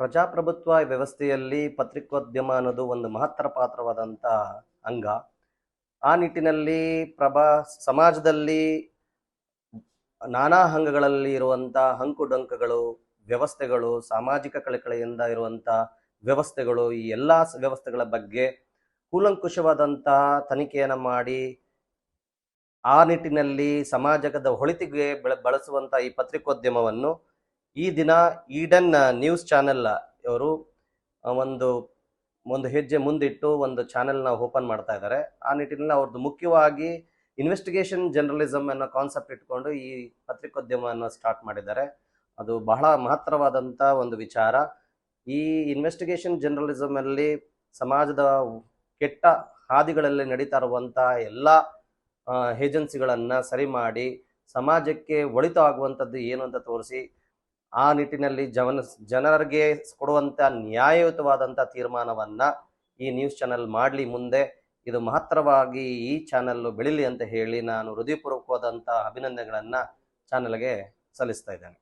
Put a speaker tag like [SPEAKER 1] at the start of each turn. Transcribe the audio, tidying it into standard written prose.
[SPEAKER 1] ಪ್ರಜಾಪ್ರಭುತ್ವ ವ್ಯವಸ್ಥೆಯಲ್ಲಿ ಪತ್ರಿಕೋದ್ಯಮ ಅನ್ನೋದು ಒಂದು ಮಹತ್ತರ ಪಾತ್ರವಾದಂಥ ಅಂಗ. ಆ ನಿಟ್ಟಿನಲ್ಲಿ ಸಮಾಜದಲ್ಲಿ ನಾನಾ ಅಂಗಗಳಲ್ಲಿ ಇರುವಂಥ ಅಂಕುಡೊಂಕುಗಳು, ವ್ಯವಸ್ಥೆಗಳು, ಸಾಮಾಜಿಕ ಕಳಕಳಿಯಿಂದ ಇರುವಂಥ ವ್ಯವಸ್ಥೆಗಳು, ಈ ಎಲ್ಲ ವ್ಯವಸ್ಥೆಗಳ ಬಗ್ಗೆ ಕೂಲಂಕುಷವಾದಂತಹ ತನಿಖೆಯನ್ನು ಮಾಡಿ ಆ ನಿಟ್ಟಿನಲ್ಲಿ ಸಮಾಜದ ಒಳಿತಿಗೆ ಬಳಸುವಂಥ ಈ ಪತ್ರಿಕೋದ್ಯಮವನ್ನು ಈ ದಿನ ಈಡನ್ ನ್ಯೂಸ್ ಚಾನೆಲ್ ಅವರು ಒಂದು ಹೆಜ್ಜೆ ಮುಂದಿಟ್ಟು ಒಂದು ಚಾನೆಲ್ನ ಓಪನ್ ಮಾಡ್ತಾ ಇದ್ದಾರೆ. ಆ ನಿಟ್ಟಿನಲ್ಲಿ ಅವ್ರದ್ದು ಮುಖ್ಯವಾಗಿ ಇನ್ವೆಸ್ಟಿಗೇಷನ್ ಜರ್ನಲಿಸಮ್ ಅನ್ನೋ ಕಾನ್ಸೆಪ್ಟ್ ಇಟ್ಕೊಂಡು ಈ ಪತ್ರಿಕೋದ್ಯಮವನ್ನು ಸ್ಟಾರ್ಟ್ ಮಾಡಿದ್ದಾರೆ. ಅದು ಬಹಳ ಮಹತ್ತರವಾದಂಥ ಒಂದು ವಿಚಾರ. ಈ ಇನ್ವೆಸ್ಟಿಗೇಷನ್ ಜರ್ನಲಿಸಮ್ ಅಲ್ಲಿ ಸಮಾಜದ ಕೆಟ್ಟ ಹಾದಿಗಳಲ್ಲಿ ನಡೀತಾ ಇರುವಂಥ ಎಲ್ಲ ಏಜೆನ್ಸಿಗಳನ್ನು ಸರಿ ಮಾಡಿ ಸಮಾಜಕ್ಕೆ ಒಳಿತು ಆಗುವಂಥದ್ದು ಏನು ಅಂತ ತೋರಿಸಿ ಆ ನಿಟ್ಟಿನಲ್ಲಿ ಜನರಿಗೆ ಕೊಡುವಂಥ ನ್ಯಾಯಯುತವಾದಂಥ ತೀರ್ಮಾನವನ್ನು ಈ ನ್ಯೂಸ್ ಚಾನೆಲ್ ಮಾಡಲಿ. ಮುಂದೆ ಇದು ಮಹತ್ತರವಾಗಿ ಈ ಚಾನೆಲ್ ಬೆಳೀಲಿ ಅಂತ ಹೇಳಿ ನಾನು ಹೃದಯಪೂರ್ವಕವಾದಂಥ ಅಭಿನಂದನೆಗಳನ್ನು ಚಾನೆಲ್ಗೆ ಸಲ್ಲಿಸ್ತಾ ಇದ್ದೇನೆ.